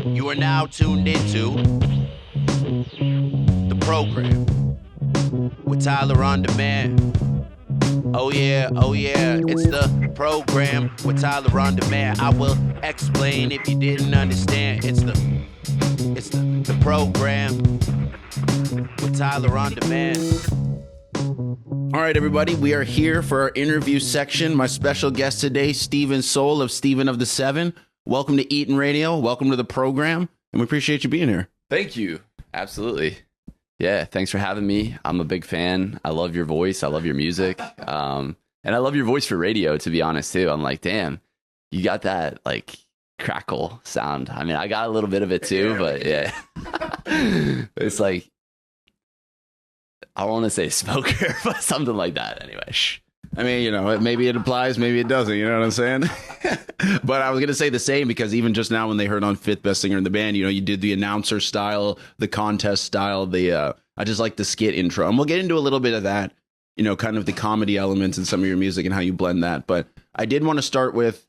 You are now tuned into the program with Tyler on Demand. Oh yeah, it's the program with Tyler on Demand. I will explain if you didn't understand. It's the program with Tyler on Demand. All right, everybody, we are here for our interview section. My special guest today, Steven Soul of Steven of the Seven. Welcome to Eaton Radio. Welcome to the program, and we appreciate you being here. Thank you. Absolutely. Yeah, thanks for having me. I'm a big fan. I love your voice. I love your music. And I love your voice for radio, to be honest, too. I'm like, damn, you got that, like, crackle sound. I mean, I got a little bit of it, too, but yeah. It's like, I want to say smoker, but something like that anyway. I mean, you know, maybe it applies, maybe it doesn't, you know what I'm saying? But I was going to say the same because even just now when they heard on Fifth Best Singer in the Band, you know, you did the announcer style, the contest style, I just like the skit intro. And we'll get into a little bit of that, you know, kind of the comedy elements in some of your music and how you blend that. But I did want to start with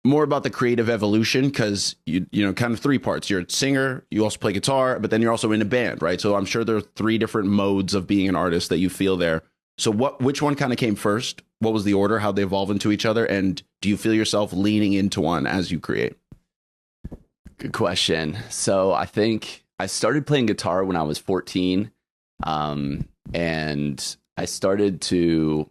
more about the creative evolution because, you know, kind of three parts. You're a singer, you also play guitar, but then you're also in a band, right? So I'm sure there are three different modes of being an artist that you feel there. So which one kind of came first? What was the order? How'd they evolve into each other? And do you feel yourself leaning into one as you create? Good question. So I think I started playing guitar when I was 14. And I started to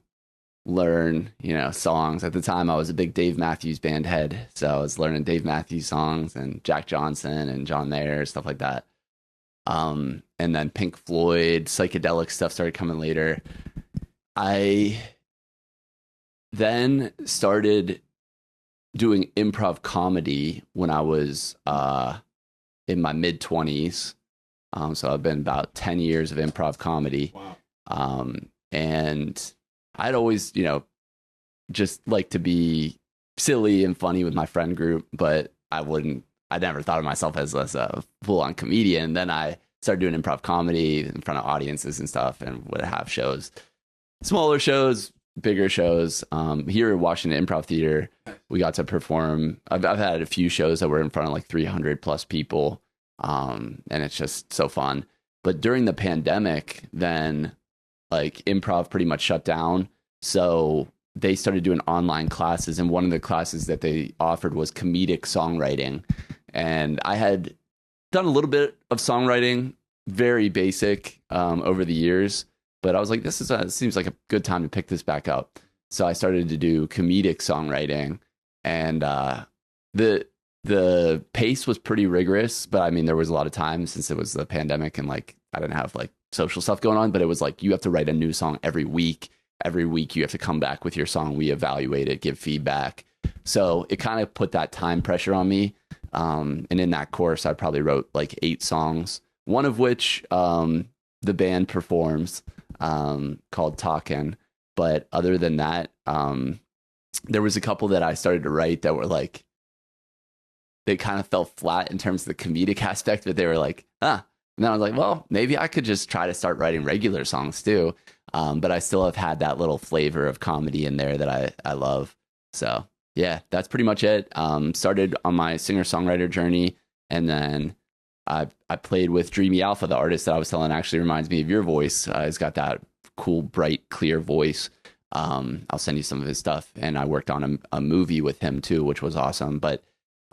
learn, you know, songs. At the time, I was a big Dave Matthews Band head. So I was learning Dave Matthews songs and Jack Johnson and John Mayer, stuff like that. And then Pink Floyd, psychedelic stuff started coming later. I then started doing improv comedy when I was in my mid-20s. So I've been about 10 years of improv comedy. Wow. And I'd always, you know, just like to be silly and funny with my friend group, but I never thought of myself as a full-on comedian. And then I started doing improv comedy in front of audiences and stuff and would have shows, smaller shows, bigger shows. Here at Washington Improv Theater, we got to perform. I've had a few shows that were in front of like 300 plus people. And it's just so fun. But during the pandemic, then like improv pretty much shut down. So they started doing online classes. And one of the classes that they offered was comedic songwriting. And I had done a little bit of songwriting, very basic, over the years. But I was like, this seems like a good time to pick this back up. So I started to do comedic songwriting. And the pace was pretty rigorous. But I mean, there was a lot of time since it was the pandemic and like I didn't have like social stuff going on. But it was like you have to write a new song every week. Every week you have to come back with your song. We evaluate it, give feedback. So it kind of put that time pressure on me. And in that course, I probably wrote like 8 songs, one of which the band performs called Talkin'. But other than that, there was a couple that I started to write that were like, they kind of fell flat in terms of the comedic aspect, but they were like, And then I was like, well, maybe I could just try to start writing regular songs too. But I still have had that little flavor of comedy in there that I love. So yeah, that's pretty much it. Started on my singer-songwriter journey, and then I played with Dreamy Alpha, the artist that I was telling actually reminds me of your voice. He's got that cool, bright, clear voice. I'll send you some of his stuff. And I worked on a movie with him too, which was awesome. But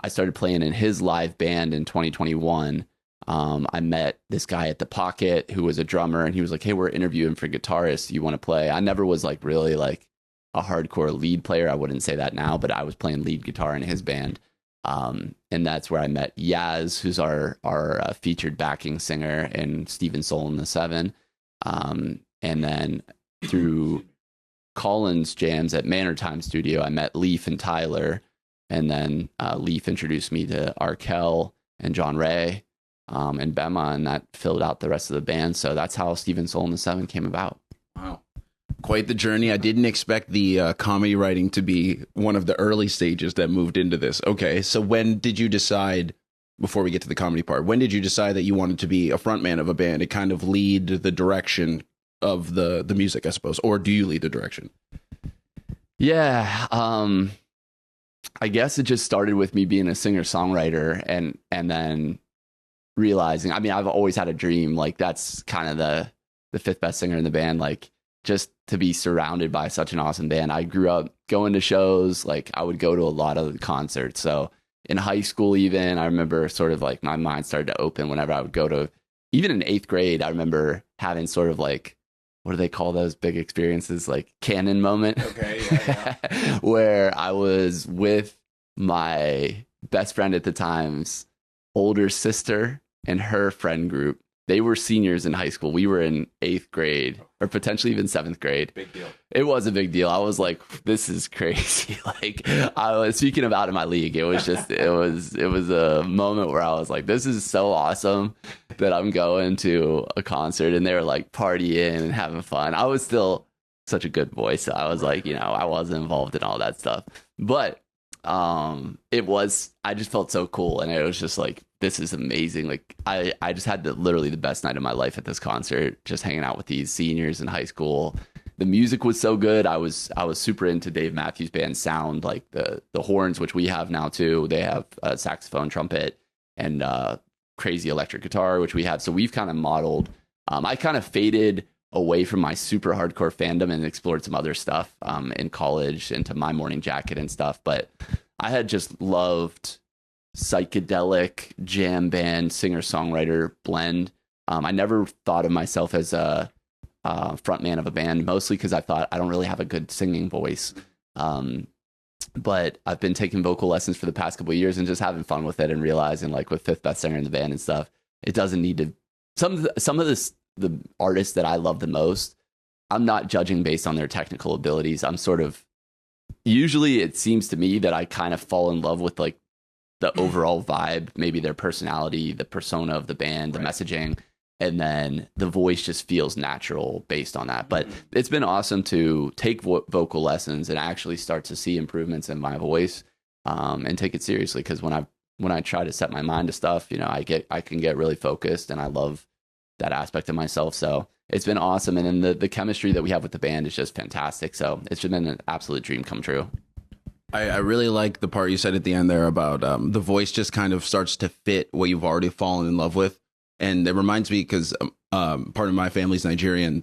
I started playing in his live band in 2021. I met this guy at the Pocket who was a drummer, and he was like, hey, we're interviewing for guitarists. You want to play? I never was like really like a hardcore lead player. I wouldn't say that now, but I was playing lead guitar in his band. And that's where I met Yaz, who's our featured backing singer in Steven Soul and the Seven. And then through Collins jams at Manor Time Studio, I met Leaf and Tyler. And then Leaf introduced me to Arkell and John Ray and Bema, and that filled out the rest of the band. So that's how Steven Soul and the Seven came about. Wow. Quite the journey. I didn't expect the comedy writing to be one of the early stages that moved into this. Okay, so when did you decide, before we get to the comedy part, when did you decide that you wanted to be a frontman of a band and kind of lead the direction of the music, I suppose? Or do you lead the direction? Yeah. I guess it just started with me being a singer-songwriter and then realizing, I mean, I've always had a dream, like that's kind of the fifth best singer in the band, like just to be surrounded by such an awesome band. I grew up going to shows, like I would go to a lot of concerts. So in high school, even I remember sort of like my mind started to open whenever I would go to, even in eighth grade, I remember having sort of like, what do they call those big experiences? Like canon moment. Okay, yeah. Where I was with my best friend at the time's older sister and her friend group. They were seniors in high school. We were in eighth grade or potentially even seventh grade. Big deal. It was a big deal. I was like, this is crazy. Like I was speaking about in my league. It was just, it was a moment where I was like, this is so awesome that I'm going to a concert, and they were like partying and having fun. I was still such a good boy. So I was like, you know, I wasn't involved in all that stuff, but I just felt so cool. And it was just like, this is amazing. Like I just had literally the best night of my life at this concert, just hanging out with these seniors in high school. The music was so good. I was super into Dave Matthews Band's sound, like the horns, which we have now too. They have a saxophone, trumpet, and crazy electric guitar, which we have. So we've kind of modeled. I kind of faded away from my super hardcore fandom and explored some other stuff in college, into My Morning Jacket and stuff. But I had just loved psychedelic jam band singer-songwriter blend. I never thought of myself as a frontman of a band, mostly because I thought I don't really have a good singing voice. But I've been taking vocal lessons for the past couple of years and just having fun with it, and realizing, like with fifth best singer in the band and stuff, it doesn't need to. Some of the artists that I love the most, I'm not judging based on their technical abilities. I'm sort of, usually it seems to me that I kind of fall in love with like the overall vibe, maybe their personality, the persona of the band, the messaging, and then the voice just feels natural based on that. But it's been awesome to take vocal lessons and actually start to see improvements in my voice, and take it seriously. Because when I try to set my mind to stuff, you know, I can get really focused, and I love that aspect of myself. So it's been awesome. And then the chemistry that we have with the band is just fantastic. So it's just been an absolute dream come true. I really like the part you said at the end there about the voice just kind of starts to fit what you've already fallen in love with. And it reminds me, because part of my family's Nigerian.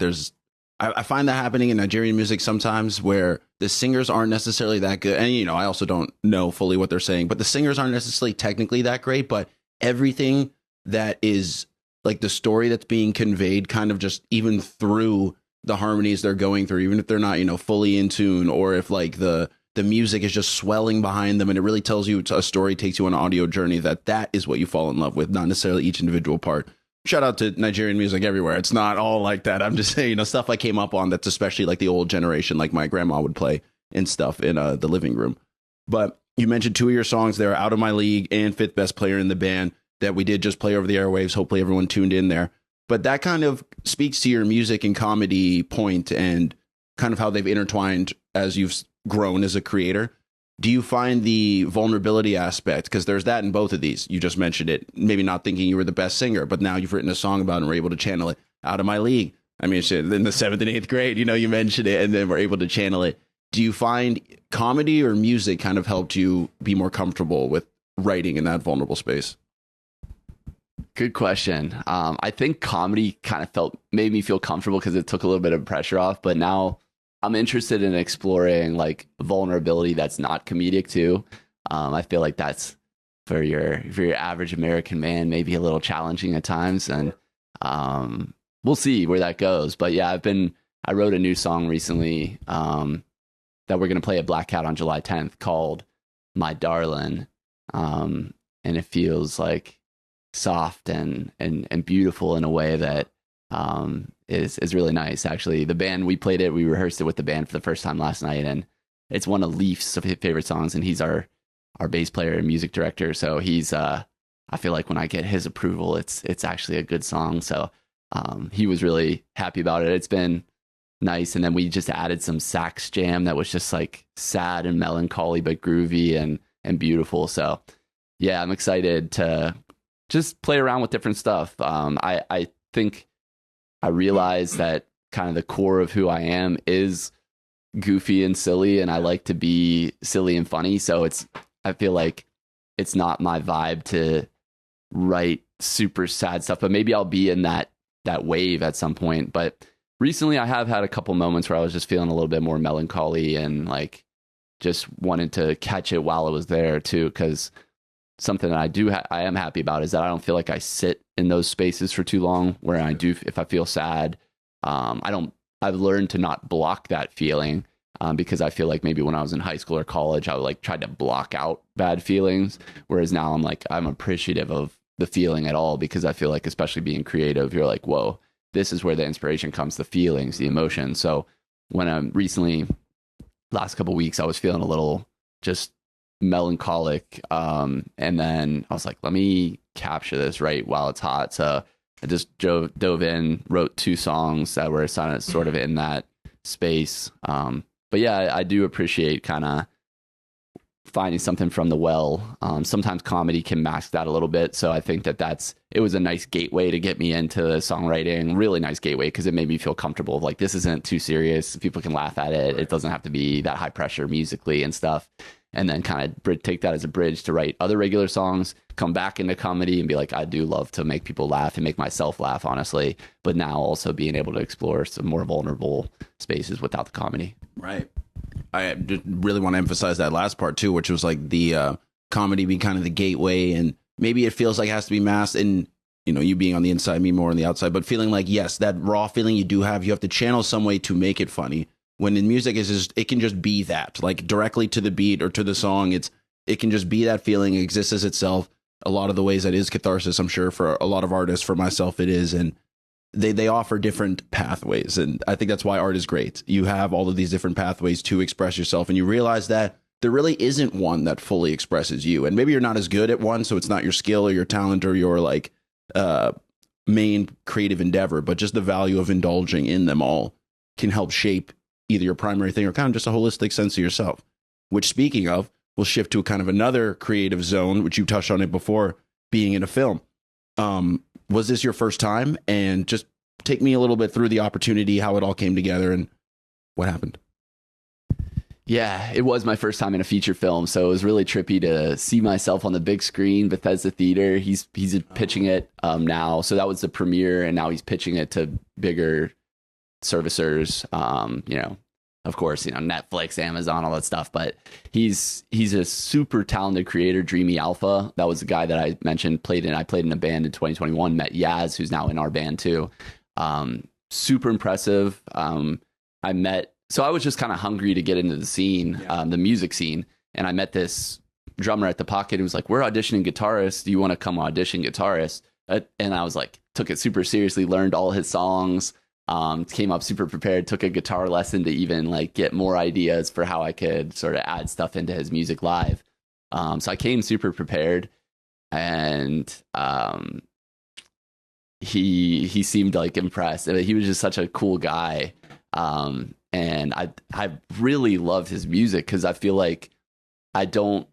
I find that happening in Nigerian music sometimes, where the singers aren't necessarily that good. And, you know, I also don't know fully what they're saying, but the singers aren't necessarily technically that great. But everything that is like the story that's being conveyed, kind of just even through the harmonies they're going through, even if they're not, you know, fully in tune, or if like the music is just swelling behind them, and it really tells you a story, takes you on an audio journey, that is what you fall in love with, not necessarily each individual part. Shout out to Nigerian music everywhere. It's not all like that. I'm just saying, you know, stuff I came up on that's especially like the old generation, like my grandma would play and stuff in the living room. But you mentioned two of your songs there, Out of My League and Fifth Best Player in the Band, that we did just play over the airwaves. Hopefully everyone tuned in there. But that kind of speaks to your music and comedy point, and kind of how they've intertwined as you've grown as a creator. Do you find the vulnerability aspect, because there's that in both of these, you just mentioned it, maybe not thinking you were the best singer, but now you've written a song about it and were able to channel it. Out of My League, I mean, shit, in the 7th and 8th grade, you know, you mentioned it, and then we're able to channel it. Do you find comedy or music kind of helped you be more comfortable with writing in that vulnerable space? Good question. I think comedy kind of made me feel comfortable because it took a little bit of pressure off, but now I'm interested in exploring like vulnerability that's not comedic too. I feel like that's for your average American man, maybe a little challenging at times, and we'll see where that goes. But yeah, I wrote a new song recently that we're gonna play at Black Cat on July 10th called My Darlin', and it feels like soft and beautiful in a way that is really nice. Actually, the band, we rehearsed it with the band for the first time last night, and it's one of Leaf's favorite songs, and he's our bass player and music director. So he's I feel like when I get his approval, it's actually a good song. So he was really happy about it. It's been nice. And then we just added some sax jam that was just like sad and melancholy but groovy and beautiful. So yeah, I'm excited to just play around with different stuff. I think I realized that kind of the core of who I am is goofy and silly, and I like to be silly and funny. So I feel like it's not my vibe to write super sad stuff, but maybe I'll be in that wave at some point. But recently I have had a couple moments where I was just feeling a little bit more melancholy and like just wanted to catch it while it was there too. Cause something that I am happy about is that I don't feel like I sit in those spaces for too long where if I feel sad, I've learned to not block that feeling. Because I feel like maybe when I was in high school or college, I would like try to block out bad feelings. Whereas now I'm appreciative of the feeling at all, because I feel like, especially being creative, you're like, whoa, this is where the inspiration comes, the feelings, the emotion. So when I'm recently, last couple of weeks, I was feeling a little just melancholic. And then I was like, let me capture this right while it's hot. So I just dove in, wrote 2 songs that were sort of in that space. But yeah, I do appreciate kind of finding something from the well. Sometimes comedy can mask that a little bit. So I think it was a nice gateway to get me into songwriting, really nice gateway, because it made me feel comfortable. Like, this isn't too serious. People can laugh at it. It doesn't have to be that high pressure musically and stuff. And then kind of take that as a bridge to write other regular songs, come back into comedy and be like, I do love to make people laugh and make myself laugh, honestly. But now also being able to explore some more vulnerable spaces without the comedy. Right. I just really want to emphasize that last part too, which was like the comedy being kind of the gateway, and maybe it feels like it has to be masked, and you being on the inside, me more on the outside, but feeling like, yes, that raw feeling you have to channel some way to make it funny. When in music it can just be that, like directly to the beat or to the song. It can just be that feeling, exists as itself. A lot of the ways that is catharsis, I'm sure for a lot of artists, for myself it is, and they offer different pathways. And I think that's why art is great. You have all of these different pathways to express yourself, and you realize that there really isn't one that fully expresses you. And maybe you're not as good at one, so it's not your skill or your talent or your like main creative endeavor, but just the value of indulging in them all can help shape either your primary thing or kind of just a holistic sense of yourself. Which, speaking of, we'll shift to kind of another creative zone, which you touched on it before, being in a film. Was this your first time? And just take me a little bit through the opportunity, how it all came together, and what happened. Yeah, it was my first time in a feature film, so it was really trippy to see myself on the big screen, Bethesda Theater. He's pitching it now, so that was the premiere, and now he's pitching it to bigger servicers. Of course, Netflix, Amazon, all that stuff. But he's a super talented creator. Dreamy Alpha, that was the guy that I mentioned. I played in a band in 2021. Met Yaz, who's now in our band too. Super impressive. So I was just kind of hungry to get into the scene, the music scene. And I met this drummer at the Pocket who was like, we're auditioning guitarists. Do you want to come audition guitarist? And I was like, took it super seriously, learned all his songs, came up super prepared, took a guitar lesson to even like get more ideas for how I could sort of add stuff into his music live. So I came super prepared, and he seemed like impressed. He was just such a cool guy. And I really loved his music, because I feel like I don't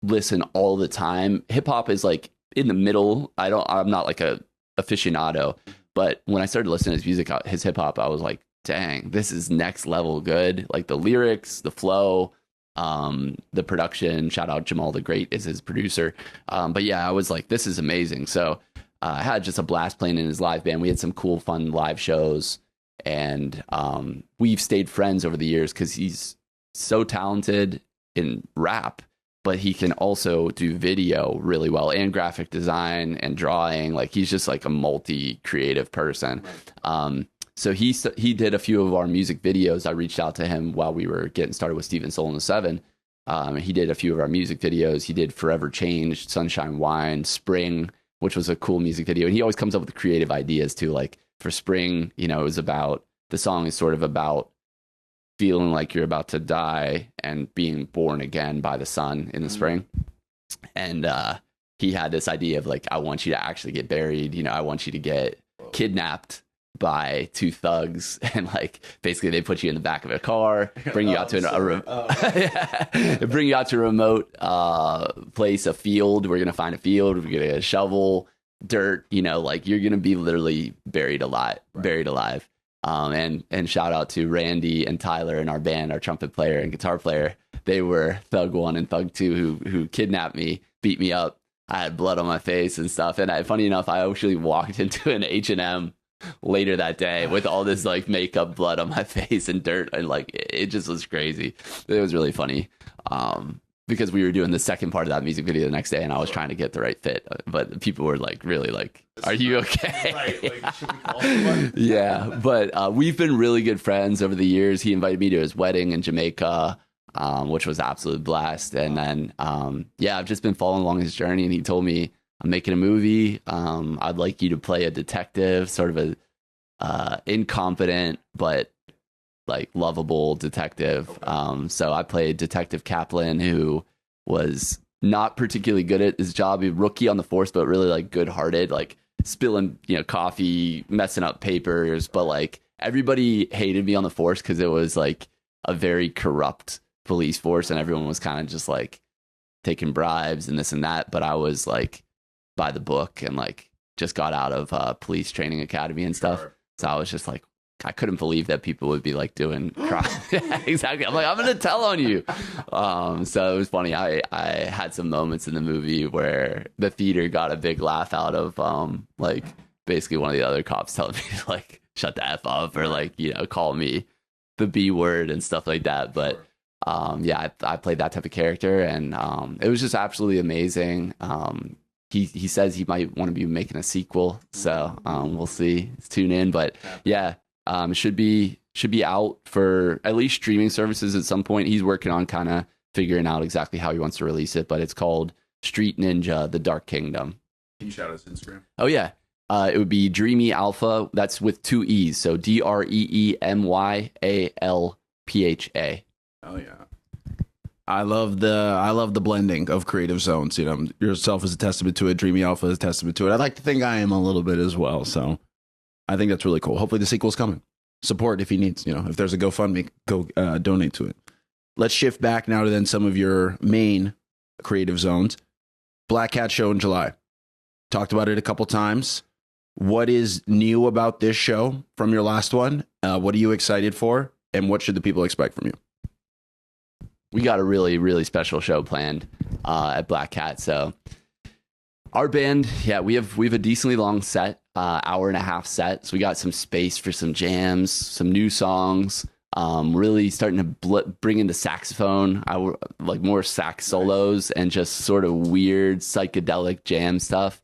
listen all the time. Hip hop is like in the middle. I'm not like a aficionado, but when I started listening to his music, his hip hop, I was like, dang, this is next level good. Like the lyrics, the flow, the production. Shout out Jamal the Great is his producer. But yeah, I was like, this is amazing. So I had just a blast playing in his live band. We had some cool, fun live shows. And we've stayed friends over the years, because he's so talented in rap, but he can also do video really well, and graphic design and drawing. Like, he's just like a multi-creative person. So he did a few of our music videos. I reached out to him while we were getting started with Steven Soul and the Seven. He did a few of our music videos. He did Forever Changed, Sunshine Wine, Spring, which was a cool music video. And he always comes up with creative ideas too. Like for Spring, the song is sort of about feeling like you're about to die and being born again by the sun in the spring. And he had this idea of like, I want you to actually get buried. I want you to get kidnapped by two thugs, and like basically they put you in the back of a car, bring you out to bring you out to a remote place, a field. We're gonna find a field. We're gonna get a shovel, dirt. Like you're gonna be literally buried alive. And shout out to Randy and Tyler in our band, our trumpet player and guitar player. They were Thug 1 and Thug 2 who kidnapped me, beat me up. I had blood on my face and stuff. And funny enough, I actually walked into an H&M later that day with all this like makeup, blood on my face and dirt. And like, it just was crazy. It was really funny. Because we were doing the second part of that music video the next day and I was trying to get the right fit. But people were like, really like, are you okay? Right. Like, should we call someone? Yeah. But we've been really good friends over the years. He invited me to his wedding in Jamaica, which was absolute blast. And then, I've just been following along his journey and he told me, I'm making a movie. I'd like you to play a detective, sort of a incompetent, but like lovable detective. So I played Detective Kaplan, who was not particularly good at his job. He was a rookie on the force, but really like good hearted, like spilling, coffee, messing up papers. But like everybody hated me on the force because it was like a very corrupt police force and everyone was kind of just like taking bribes and this and that. But I was like by the book and like just got out of police training academy and stuff. Sure. So I was just like, I couldn't believe that people would be like doing crime. Yeah, exactly. I'm like, I'm going to tell on you. So it was funny. I had some moments in the movie where the theater got a big laugh out of like basically one of the other cops telling me to like shut the F up or like, call me the B word and stuff like that. But I played that type of character and it was just absolutely amazing. He says he might want to be making a sequel. So we'll see. Tune in. But yeah. Should be out for at least streaming services at some point. He's working on kind of figuring out exactly how he wants to release it, but it's called Street Ninja: The Dark Kingdom. Can you shout us Instagram? Oh yeah, it would be Dreamy Alpha. That's with 2 E's, so DreemyAlpha. Oh yeah. I love the blending of creative zones. Yourself is a testament to it. Dreamy Alpha is a testament to it. I'd like to think I am a little bit as well. So. I think that's really cool. Hopefully the sequel's coming. Support if he needs, if there's a GoFundMe, go donate to it. Let's shift back now to then some of your main creative zones. Black Cat show in July. Talked about it a couple times. What is new about this show from your last one? What are you excited for? And what should the people expect from you? We got a really, really special show planned at Black Cat. So our band, we have a decently long set. Hour and a half set, so we got some space for some jams, some new songs. Really starting to bring in the saxophone. I like more sax solos and just sort of weird psychedelic jam stuff.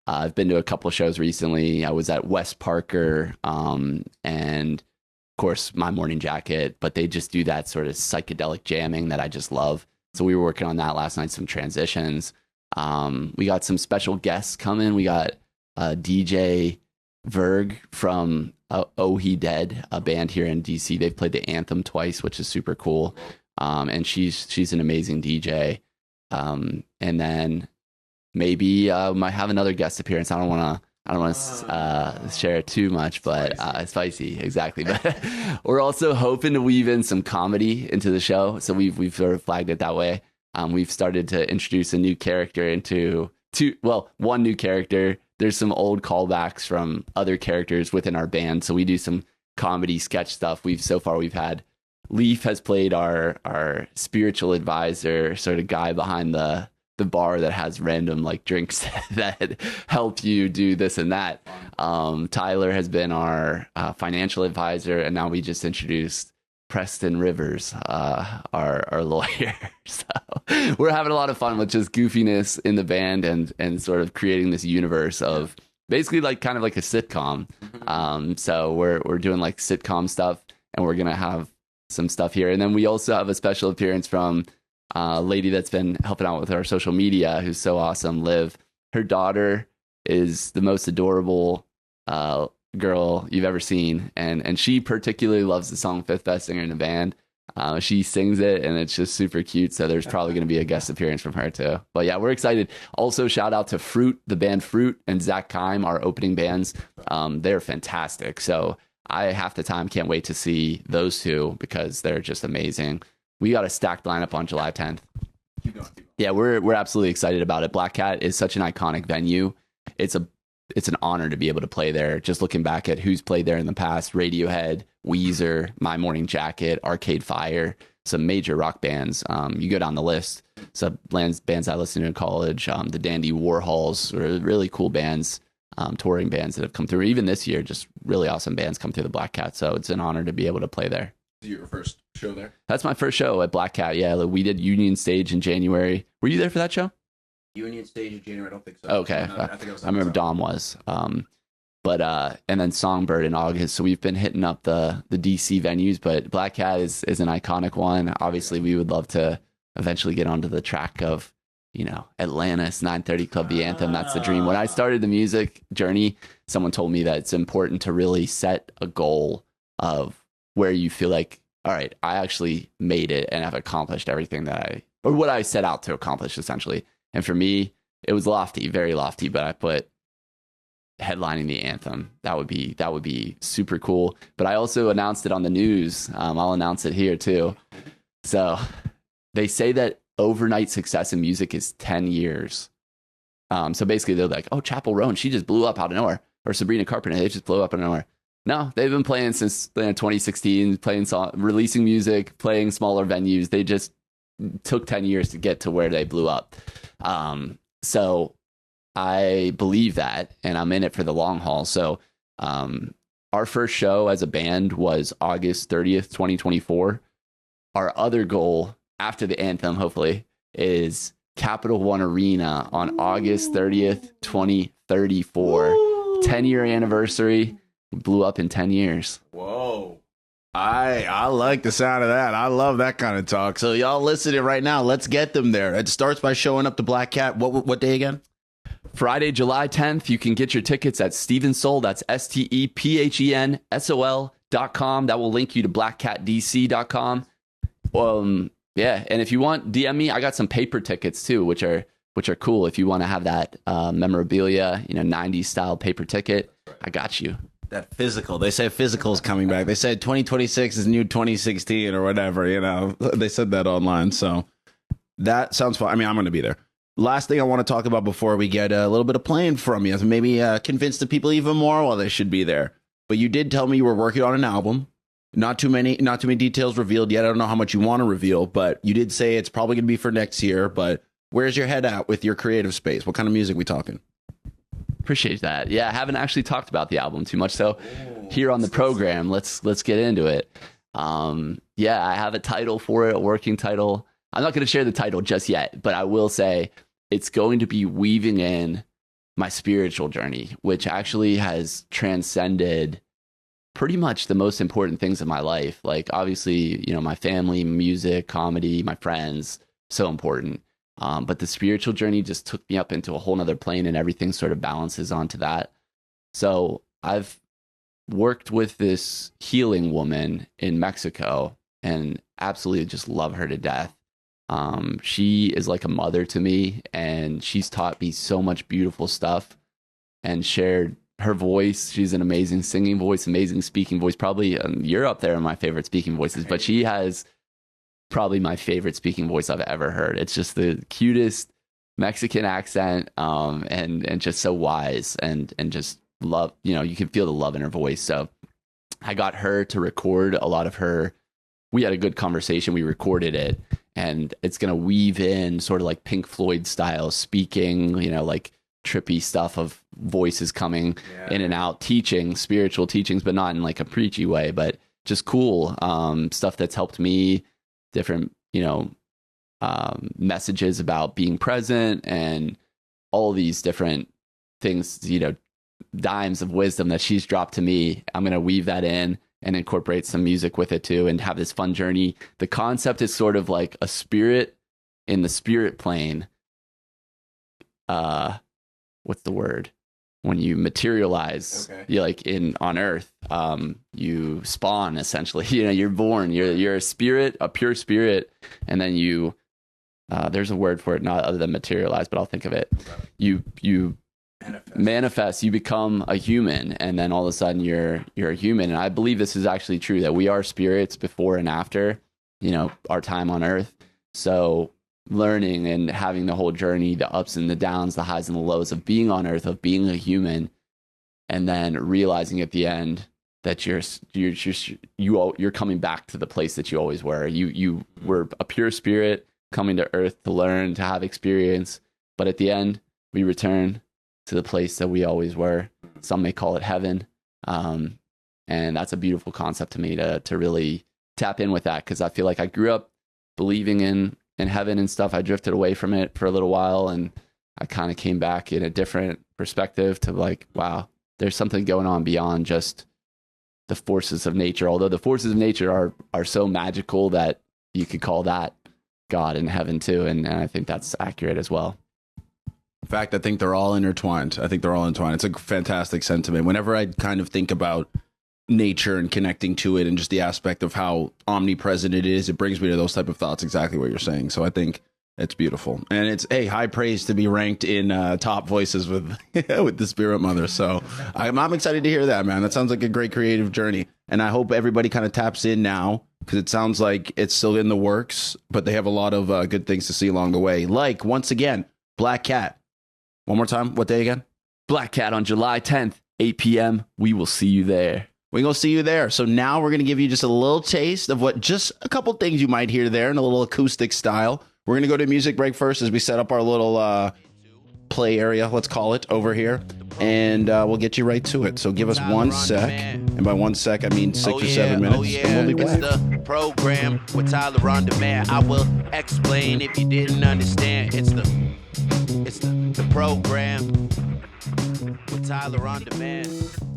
I've been to a couple of shows recently. I was at West Parker, and of course My Morning Jacket. But they just do that sort of psychedelic jamming that I just love. So we were working on that last night. Some transitions. We got some special guests coming. We got DJ Verg from Oh He Dead, a band here in DC. They've played the anthem twice, which is super cool. And she's an amazing DJ. And then maybe might have another guest appearance. I don't want to share too much, but spicy, exactly. But we're also hoping to weave in some comedy into the show. So we've sort of flagged it that way. We've started to introduce a new character into one new character. There's some old callbacks from other characters within our band. So we do some comedy sketch stuff. We've had Leaf has played our spiritual advisor, sort of guy behind the bar that has random like drinks that help you do this and that. Tyler has been our financial advisor. And now we just introduced Preston Rivers, our lawyer. So we're having a lot of fun with just goofiness in the band and sort of creating this universe of basically like kind of like a sitcom. So we're doing like sitcom stuff and we're going to have some stuff here. And then we also have a special appearance from a lady that's been helping out with our social media, who's so awesome, Liv. Her daughter is the most adorable girl you've ever seen, and she particularly loves the song Fifth Best Singer in the Band. She sings it and it's just super cute, so there's probably going to be a guest appearance from her too. But yeah, we're excited. Also shout out to Fruit, the band Fruit, and Zach Kime, our opening bands. They're fantastic, so I half the time can't wait to see those two because they're just amazing. We got a stacked lineup on July 10th. Keep going. Yeah, we're absolutely excited about it. Black Cat is such an iconic venue. It's a it's an honor to be able to play there. Just looking back at who's played there in the past: Radiohead, Weezer, My Morning Jacket, Arcade Fire, some major rock bands. You go down the list. Some bands I listened to in college, the Dandy Warhols, were really cool bands, touring bands that have come through. Even this year, just really awesome bands come through the Black Cat. So it's an honor to be able to play there. Your first show there? That's my first show at Black Cat. Yeah, we did Union Stage in January. Were you there for that show? Union Stage in January? I don't think so. Okay. No, I think I remember Dom was. And then Songbird in August. So we've been hitting up the DC venues, but Black Cat is an iconic one. Obviously, we would love to eventually get onto the track of, Atlantis, 930 Club, the anthem. That's the dream. When I started the music journey, someone told me that it's important to really set a goal of where you feel like, all right, I actually made it and have accomplished everything or what I set out to accomplish, essentially. And for me, it was lofty, very lofty, but I put headlining the anthem. That would be super cool. But I also announced it on the news. I'll announce it here too. So they say that overnight success in music is 10 years. So basically they're like, oh, Chappell Roan, she just blew up out of nowhere. Or Sabrina Carpenter, they just blew up out of nowhere. No, they've been playing since 2016, releasing music, playing smaller venues. They just took 10 years to get to where they blew up. So I believe that, and I'm in it for the long haul. So our first show as a band was August 30th, 2024. Our other goal after the anthem, hopefully, is Capital One Arena on August 30th, 2034. 10-year anniversary. Blew up in 10 years. Whoa. I like the sound of that. I love that kind of talk. So y'all listening right now, let's get them there. It starts by showing up to Black Cat. What day again? Friday, July 10th. You can get your tickets at Stephen Soul. That's STEPHENSOL.com. That will link you to blackcatdc.com. Yeah, and if you want, DM me. I got some paper tickets too, which are cool. If you want to have that memorabilia, 90s style paper ticket, I got you. That physical. They say physical is coming back. They said 2026 is new 2016 or whatever, They said that online. So that sounds fun. I mean, I'm going to be there. Last thing I want to talk about before we get a little bit of playing from you, maybe convince the people even more while they should be there. But you did tell me you were working on an album. Not too many details revealed yet. I don't know how much you want to reveal, but you did say it's probably going to be for next year. But where's your head at with your creative space? What kind of music we talking? Appreciate that. Yeah, I haven't actually talked about the album too much. So here on the program, let's get into it. Yeah, I have a title for it, a working title. I'm not going to share the title just yet, but I will say it's going to be weaving in my spiritual journey, which actually has transcended pretty much the most important things in my life. Like, obviously, my family, music, comedy, my friends, so important. But the spiritual journey just took me up into a whole nother plane, and everything sort of balances onto that. So I've worked with this healing woman in Mexico and absolutely just love her to death. She is like a mother to me, and she's taught me so much beautiful stuff and shared her voice. She's an amazing singing voice, amazing speaking voice. Probably you're up there in my favorite speaking voices, but she has probably my favorite speaking voice I've ever heard. It's just the cutest Mexican accent, and just so wise and just love, you can feel the love in her voice. So I got her to record a lot of her. We had a good conversation. We recorded it, and it's going to weave in sort of like Pink Floyd style speaking, like trippy stuff of voices coming in and out, teaching spiritual teachings, but not in like a preachy way, but just cool stuff that's helped me. Different, messages about being present and all these different things, dimes of wisdom that she's dropped to me. I'm going to weave that in and incorporate some music with it too, and have this fun journey. The concept is sort of like a spirit in the spirit plane. What's the word? When you materialize, you like on Earth, you spawn essentially. You're born. You're a spirit, a pure spirit, and then you. There's a word for it, not other than materialize, but I'll think of it. You manifest. You become a human, and then all of a sudden you're a human. And I believe this is actually true, that we are spirits before and after, our time on Earth. So learning and having the whole journey, the ups and the downs, the highs and the lows of being on earth, of being a human, and then realizing at the end that you're coming back to the place that you always were. You were a pure spirit coming to earth to learn, to have experience, but at the end we return to the place that we always were. Some may call it heaven, and that's a beautiful concept to me to really tap in with that, because I feel like I grew up believing in heaven and stuff. I drifted away from it for a little while, and I kind of came back in a different perspective to like, wow, there's something going on beyond just the forces of nature. Although the forces of nature are so magical that you could call that God in heaven too. And I think that's accurate as well. In fact, I think they're all intertwined. It's a fantastic sentiment. Whenever I kind of think about nature and connecting to it and just the aspect of how omnipresent it is, it brings me to those type of thoughts, exactly what you're saying. So I think it's beautiful. And it's high praise to be ranked in top voices with with the Spirit Mother. So I'm excited to hear that, man. That sounds like a great creative journey. And I hope everybody kind of taps in now, because it sounds like it's still in the works, but they have a lot of good things to see along the way. Like, once again, Black Cat. One more time. What day again? Black Cat on July 10th, 8 p.m. We will see you there. We're going to see you there. So now we're going to give you just a little taste of just a couple things you might hear there in a little acoustic style. We're going to go to a music break first as we set up our little play area, let's call it, over here. And we'll get you right to it. So give us 1 sec. And by 1 sec, I mean 6 or 7 minutes. And we'll be back. It's the program with Tyler on demand. I will explain if you didn't understand. It's the program with Tyler on demand.